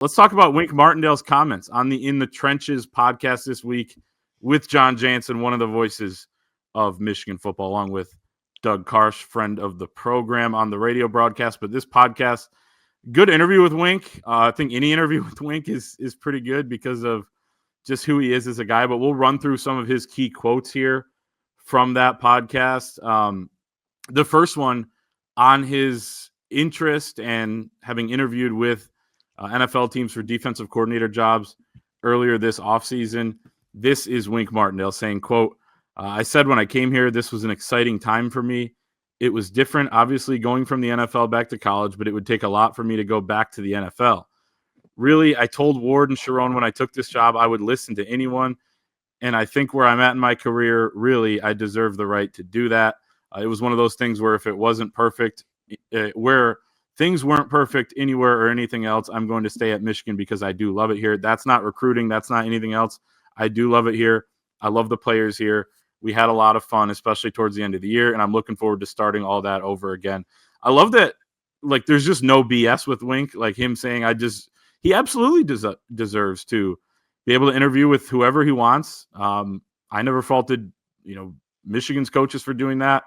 Let's talk about Wink Martindale's comments on the In the Trenches podcast this week with John Jansen, one of the voices of Michigan football, along with Doug Karsh, friend of the program on the radio broadcast. But this podcast, good interview with Wink. I think any interview with Wink is pretty good because of just who he is as a guy. But we'll run through some of his key quotes here from that podcast. The first one on his interest and having interviewed with NFL teams for defensive coordinator jobs earlier this offseason. This is Wink Martindale saying, quote, I said when I came here, this was an exciting time for me. It was different, obviously, going from the NFL back to college, but it would take a lot for me to go back to the NFL. Really, I told Ward and Sherrone when I took this job, I would listen to anyone. And I think where I'm at in my career, really, I deserve the right to do that. It was one of those things where if it wasn't perfect, where things weren't perfect anywhere or anything else, I'm going to stay at Michigan because I do love it here. That's not recruiting. That's not anything else. I do love it here. I love the players here. We had a lot of fun, especially towards the end of the year, and I'm looking forward to starting all that over again. I love that, like, there's just no BS with Wink, like him saying, he absolutely deserves to be able to interview with whoever he wants. I never faulted, Michigan's coaches for doing that.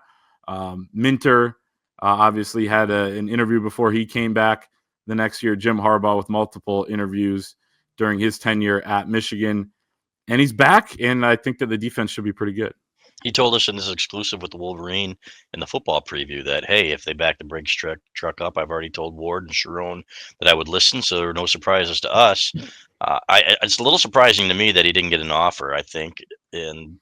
Minter, obviously had an interview before he came back the next year. Jim Harbaugh with multiple interviews during his tenure at Michigan. And he's back, and I think that the defense should be pretty good. He told us in this exclusive with the Wolverine in the football preview that, hey, if they back the Briggs truck up, I've already told Ward and Sherrone that I would listen, so there were no surprises to us. It's a little surprising to me that he didn't get an offer, I think. And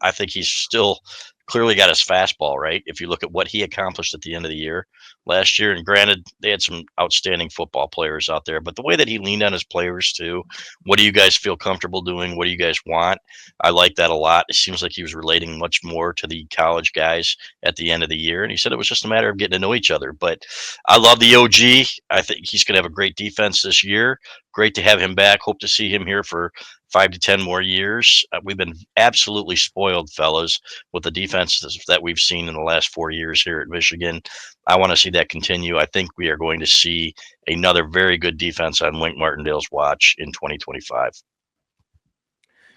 I think he's still clearly got his fastball right. If you look at what he accomplished at the end of the year last year, and granted, they had some outstanding football players out there, but the way that he leaned on his players too, what do you guys feel comfortable doing? What do you guys want? I like that a lot. It seems like he was relating much more to the college guys at the end of the year. And he said it was just a matter of getting to know each other. But I love the OG. I think he's going to have a great defense this year. Great to have him back. Hope to see him here for 5 to 10 more years. We've been absolutely spoiled, fellas, with the defenses that we've seen in the last 4 years here at Michigan. I want to see that continue. I think we are going to see another very good defense on Wink Martindale's watch in 2025.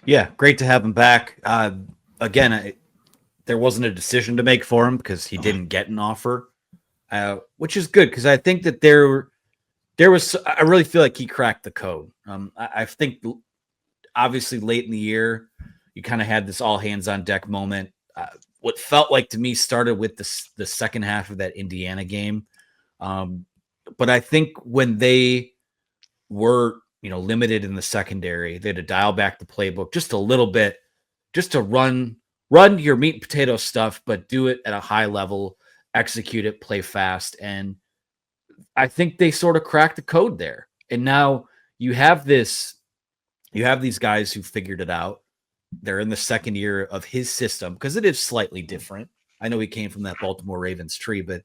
Yeah, great to have him back. Again, there wasn't a decision to make for him because he didn't get an offer, which is good because I think that there was. I really feel like he cracked the code. I think obviously late in the year, you kind of had this all hands on deck moment. What felt like to me started with the second half of that Indiana game, but I think when they were limited in the secondary, they had to dial back the playbook just a little bit, just to run your meat and potato stuff, but do it at a high level, execute it, play fast. And I think they sort of cracked the code there. And now you have these guys who figured it out. They're in the second year of his system because it is slightly different. I know he came from that Baltimore Ravens tree, but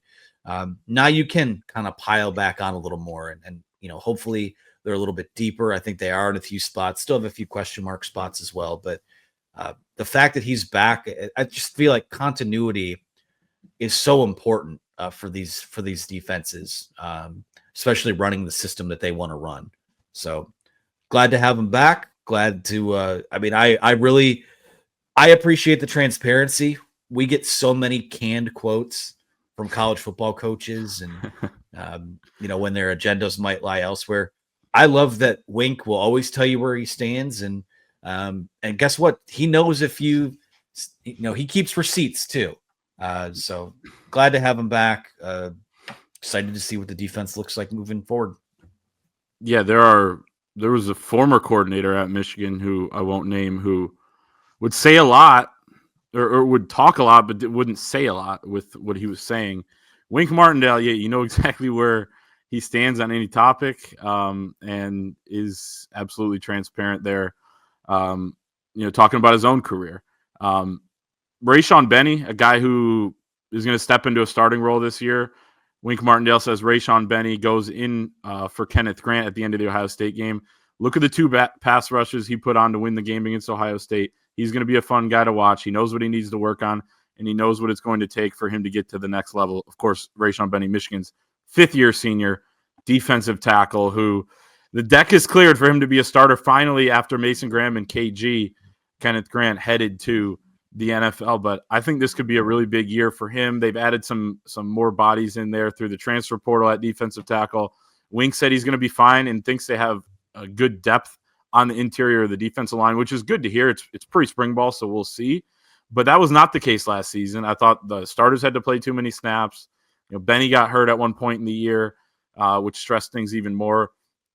now you can kind of pile back on a little more and hopefully they're a little bit deeper. I think they are in a few spots, still have a few question mark spots as well. But the fact that he's back, I just feel like continuity is so important for these defenses, especially running the system that they want to run. So glad to have him back. Glad to, I appreciate the transparency. We get so many canned quotes from college football coaches and, when their agendas might lie elsewhere. I love that Wink will always tell you where he stands. And guess what? He knows if he keeps receipts too. So glad to have him back. Excited to see what the defense looks like moving forward. Yeah, there was a former coordinator at Michigan who I won't name who would say a lot or would talk a lot, but wouldn't say a lot with what he was saying. Wink Martindale, yeah, you know exactly where he stands on any topic, and is absolutely transparent there. Talking about his own career. Rayshon Benny, a guy who is going to step into a starting role this year. Wink Martindale says Rayshon Benny goes in for Kenneth Grant at the end of the Ohio State game. Look at the two pass rushes he put on to win the game against Ohio State. He's going to be a fun guy to watch. He knows what he needs to work on, and he knows what it's going to take for him to get to the next level. Of course, Rayshon Benny, Michigan's fifth-year senior defensive tackle who the deck is cleared for him to be a starter finally after Mason Graham and KG, Kenneth Grant, headed to the NFL. But I think this could be a really big year for him. They've added some more bodies in there through the transfer portal at defensive tackle. Wink said he's going to be fine and thinks they have a good depth on the interior of the defensive line, which is good to hear. It's pre-spring ball, so we'll see. But that was not the case last season. I thought the starters had to play too many snaps. Benny got hurt at one point in the year, which stressed things even more.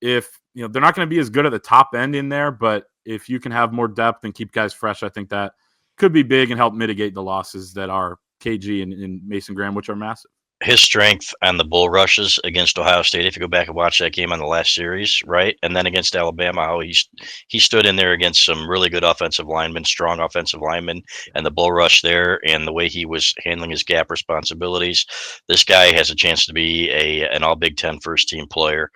If they're not going to be as good at the top end in there, but if you can have more depth and keep guys fresh, I think that could be big and help mitigate the losses that are KG and Mason Graham, which are massive. His strength on the bull rushes against Ohio State, if you go back and watch that game on the last series, right? And then against Alabama, how he stood in there against some really good offensive linemen, strong offensive linemen, and the bull rush there and the way he was handling his gap responsibilities. This guy has a chance to be an all Big Ten first team player.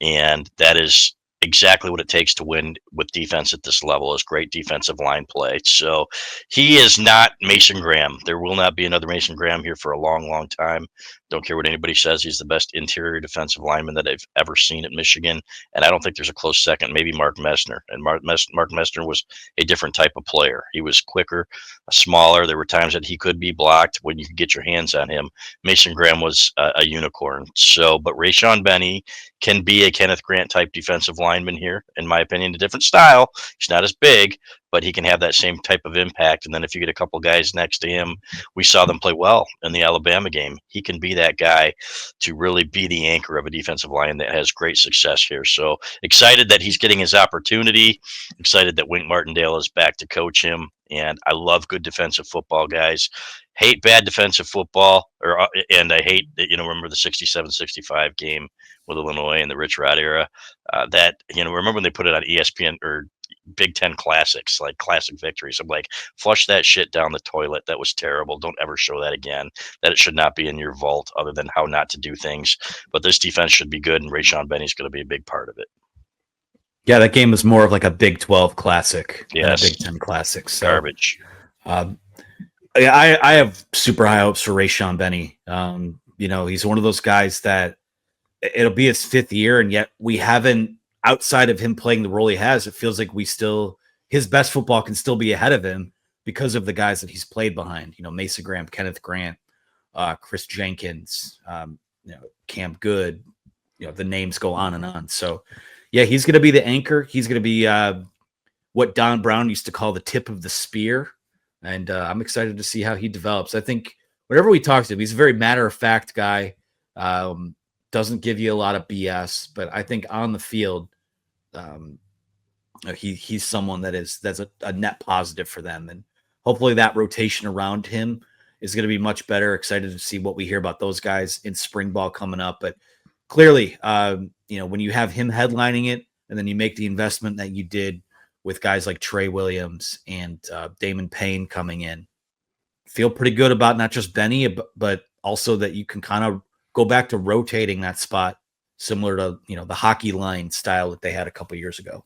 And that is exactly what it takes to win with defense at this level, is great defensive line play. So he is not Mason Graham. There will not be another Mason Graham here for a long, long time. Don't care what anybody says. He's the best interior defensive lineman that I've ever seen at Michigan. And I don't think there's a close second, maybe Mark Messner. And Mark Messner was a different type of player. He was quicker, smaller. There were times that he could be blocked when you could get your hands on him. Mason Graham was a unicorn. So, but Rayshon Benny can be a Kenneth Grant type defensive lineman here, in my opinion. A different style. He's not as big, but he can have that same type of impact. And then if you get a couple guys next to him, we saw them play well in the Alabama game. He can be that guy to really be the anchor of a defensive line that has great success here. So excited that he's getting his opportunity. Excited that Wink Martindale is back to coach him. And I love good defensive football, guys. Hate bad defensive football, and I hate that, remember the 67-65 game with Illinois in the Rich Rod era. Remember when they put it on ESPN or Big Ten classics, like classic victories. I'm like, flush that shit down the toilet. That was terrible. Don't ever show that again. That it should not be in your vault, other than how not to do things. But this defense should be good, and Rayshon Benny's going to be a big part of it. Yeah, that game was more of like a Big 12 classic than a Yes. Big 10 classic. So, Garbage. I have super high hopes for Rayshon Benny. He's one of those guys that it'll be his fifth year, and yet we haven't, outside of him playing the role he has, it feels like his best football can still be ahead of him because of the guys that he's played behind. Mason Graham, Kenneth Grant, Chris Jenkins, Cam Good. The names go on and on. So, yeah, he's going to be the anchor. He's going to be what Don Brown used to call the tip of the spear. And I'm excited to see how he develops. I think whenever we talk to him, he's a very matter-of-fact guy. Doesn't give you a lot of BS, but I think on the field, he's someone that's a net positive for them. And hopefully that rotation around him is going to be much better. Excited to see what we hear about those guys in spring ball coming up. But clearly, when you have him headlining it and then you make the investment that you did with guys like Trey Williams and Damon Payne coming in, feel pretty good about not just Benny, but also that you can kind of go back to rotating that spot similar to, the hockey line style that they had a couple years ago.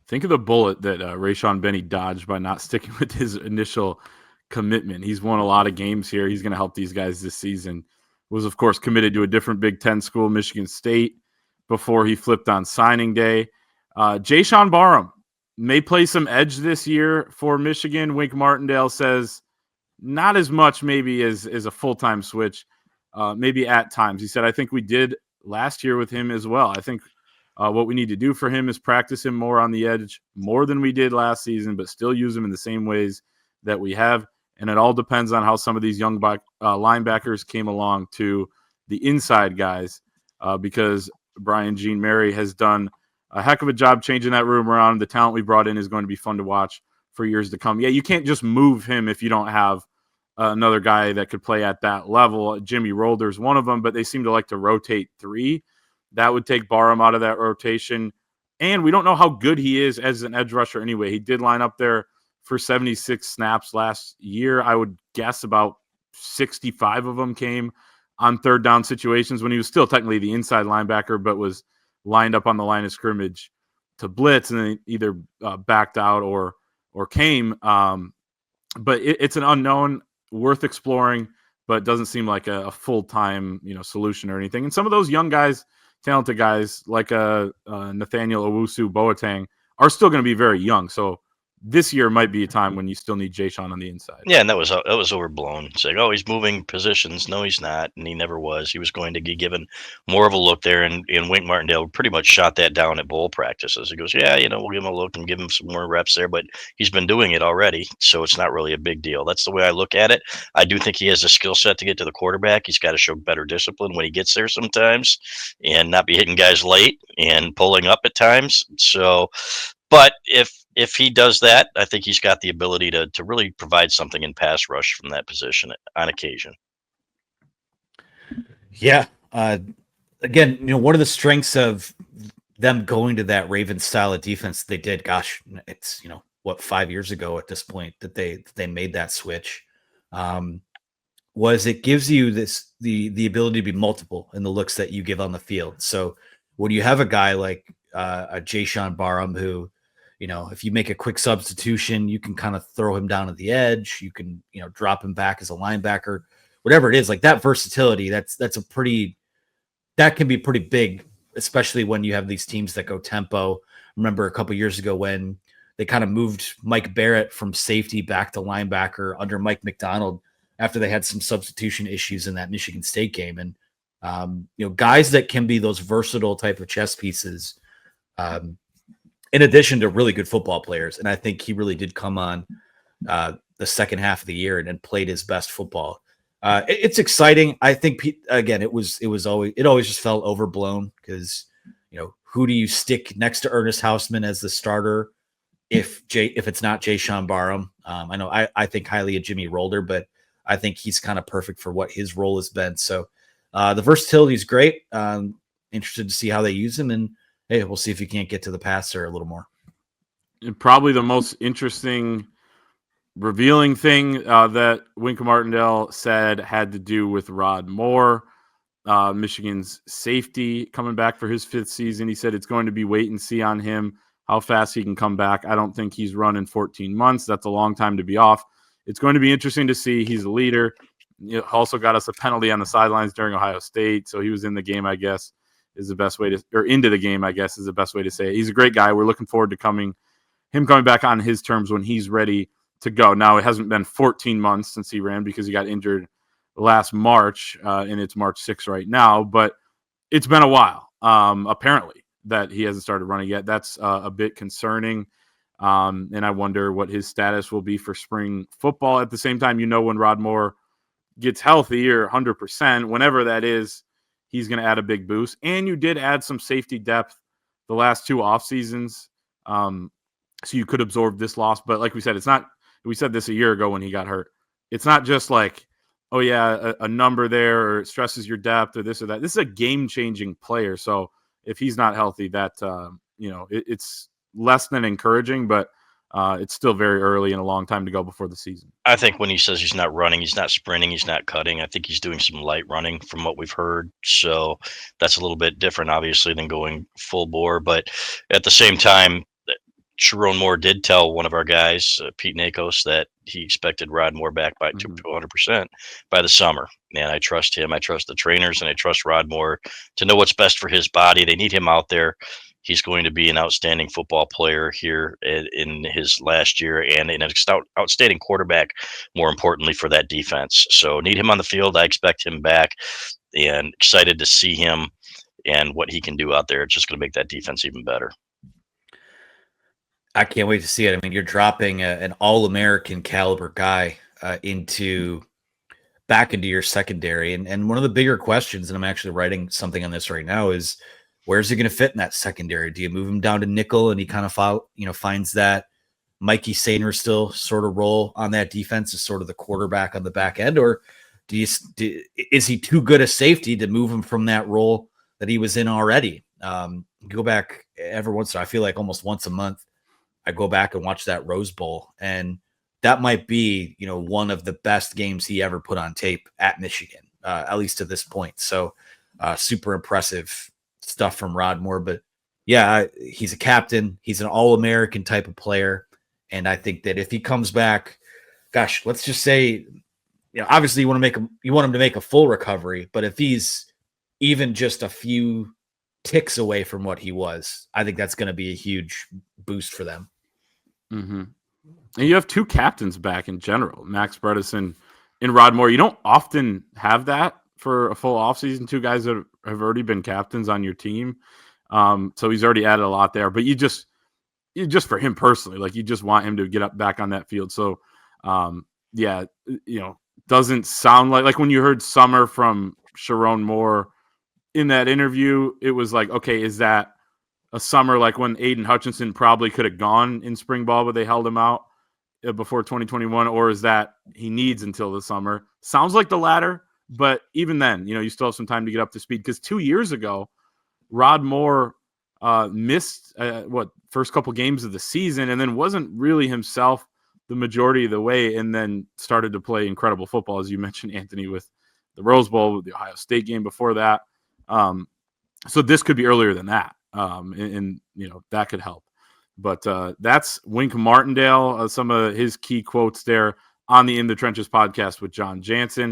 Think of the bullet that Rayshon Benny dodged by not sticking with his initial commitment. He's won a lot of games here. He's going to help these guys this season. Was, of course, committed to a different Big Ten school, Michigan State, before he flipped on signing day. Jayshon Barham may play some edge this year for Michigan. Wink Martindale says not as much maybe as a full-time switch, maybe at times. He said, I think we did last year with him as well. I think what we need to do for him is practice him more on the edge, more than we did last season, but still use him in the same ways that we have. And it all depends on how some of these young linebackers came along to the inside guys, because Brian Jean Mary has done a heck of a job changing that room around. The talent we brought in is going to be fun to watch for years to come. Yeah, you can't just move him if you don't have another guy that could play at that level. Jimmy Rolder's one of them, but they seem to like to rotate three. That would take Barham out of that rotation. And we don't know how good he is as an edge rusher anyway. He did line up there for 76 snaps last year. I would guess about 65 of them came on third down situations when he was still technically the inside linebacker, but was lined up on the line of scrimmage to blitz and then either backed out or came. But it's an unknown, worth exploring, but doesn't seem like a full-time solution or anything. And some of those young guys, talented guys like Nathaniel Owusu-Boateng are still going to be very young. So this year might be a time when you still need Jay Sean on the inside. Yeah, and that was overblown. It's like, oh, he's moving positions. No, he's not, and he never was. He was going to be given more of a look there, and Wink Martindale pretty much shot that down at bowl practices. He goes, yeah, we'll give him a look and give him some more reps there, but he's been doing it already, so it's not really a big deal. That's the way I look at it. I do think he has a skill set to get to the quarterback. He's got to show better discipline when he gets there sometimes, and not be hitting guys late and pulling up at times. So, but if he does that, I think he's got the ability to really provide something in pass rush from that position on occasion. Yeah. Again, one of the strengths of them going to that Ravens style of defense they did, gosh, it's 5 years ago at this point that they made that switch, was it gives you the ability to be multiple in the looks that you give on the field. So when you have a guy like a Jayshon Barham who, if you make a quick substitution, you can kind of throw him down at the edge. You can, drop him back as a linebacker, whatever it is. Like that versatility, that can be pretty big, especially when you have these teams that go tempo. Remember a couple years ago when they kind of moved Mike Barrett from safety back to linebacker under Mike McDonald after they had some substitution issues in that Michigan State game. And, guys that can be those versatile type of chess pieces, in addition to really good football players. And I think he really did come on the second half of the year and played his best football. It's exciting. I think again, it always just felt overblown because, who do you stick next to Ernest Hausman as the starter? If it's not Jayshon Barham, I know I think highly of Jimmy Rolder, but I think he's kind of perfect for what his role has been. So the versatility is great. Interested to see how they use him, and hey, we'll see if he can't get to the passer a little more. And probably the most interesting, revealing thing that Wink Martindale said had to do with Rod Moore, Michigan's safety, coming back for his 5th season. He said it's going to be wait and see on him, how fast he can come back. I don't think he's run in 14 months. That's a long time to be off. It's going to be interesting to see. He's a leader. He also got us a penalty on the sidelines during Ohio State, so he was in the game, I guess. Is the best way to, or into the game, I guess, is the best way to say it. He's a great guy. We're looking forward to him coming back on his terms when he's ready to go. Now, it hasn't been 14 months since he ran because he got injured last March, and it's March 6th right now, but it's been a while, apparently, that he hasn't started running yet. That's a bit concerning, and I wonder what his status will be for spring football. At the same time, when Rod Moore gets healthy or 100%, whenever that is, he's going to add a big boost. And you did add some safety depth the last 2 off seasons. So you could absorb this loss. But like we said, we said this a year ago when he got hurt. It's not just like, oh yeah, a number there, or it stresses your depth or this or that. This is a game-changing player. So if he's not healthy, that, it's less than encouraging, but it's still very early and a long time to go before the season. I think when he says he's not running, he's not sprinting, he's not cutting. I think he's doing some light running from what we've heard. So that's a little bit different, obviously, than going full bore. But at the same time, Sherrone Moore did tell one of our guys, Pete Nakos, that he expected Rod Moore back by 200% by the summer. And I trust him. I trust the trainers, and I trust Rod Moore to know what's best for his body. They need him out there. He's going to be an outstanding football player here in his last year, and an outstanding quarterback, more importantly, for that defense. So need him on the field. I expect him back, and excited to see him and what he can do out there. It's just going to make that defense even better. I can't wait to see it. I mean, you're dropping an all-American caliber guy back into your secondary. And one of the bigger questions, and I'm actually writing something on this right now, is where's he going to fit in that secondary? Do you move him down to nickel and he kind of finds that Mikey Sainer still sort of role on that defense as sort of the quarterback on the back end? Or is he too good a safety to move him from that role that he was in already? Go back every once in a while, I feel like almost once a month, I go back and watch that Rose Bowl, and that might be, one of the best games he ever put on tape at Michigan, at least to this point. So super impressive stuff from Rod Moore. But yeah, he's a captain. He's an all-American type of player. And I think that if he comes back, gosh, let's just say, obviously you want him to make a full recovery, but if he's even just a few ticks away from what he was, I think that's going to be a huge boost for them. Mm-hmm. And you have two captains back in general, Max Bredesen and Rod Moore. You don't often have that for a full offseason, two guys that have already been captains on your team. So he's already added a lot there. But you just for him personally, like you just want him to get up back on that field. So, yeah, doesn't sound like when you heard Summer from Sherrone Moore in that interview, it was like, okay, is that a Summer like when Aiden Hutchinson probably could have gone in spring ball, but they held him out before 2021, or is that he needs until the summer? Sounds like the latter, but even then, you still have some time to get up to speed, because 2 years ago, Rod Moore missed first couple games of the season and then wasn't really himself the majority of the way, and then started to play incredible football, as you mentioned, Anthony, with the Rose Bowl, with the Ohio State game before that. So this could be earlier than that, and that could help. But that's Wink Martindale, some of his key quotes there on the In the Trenches podcast with John Jansen.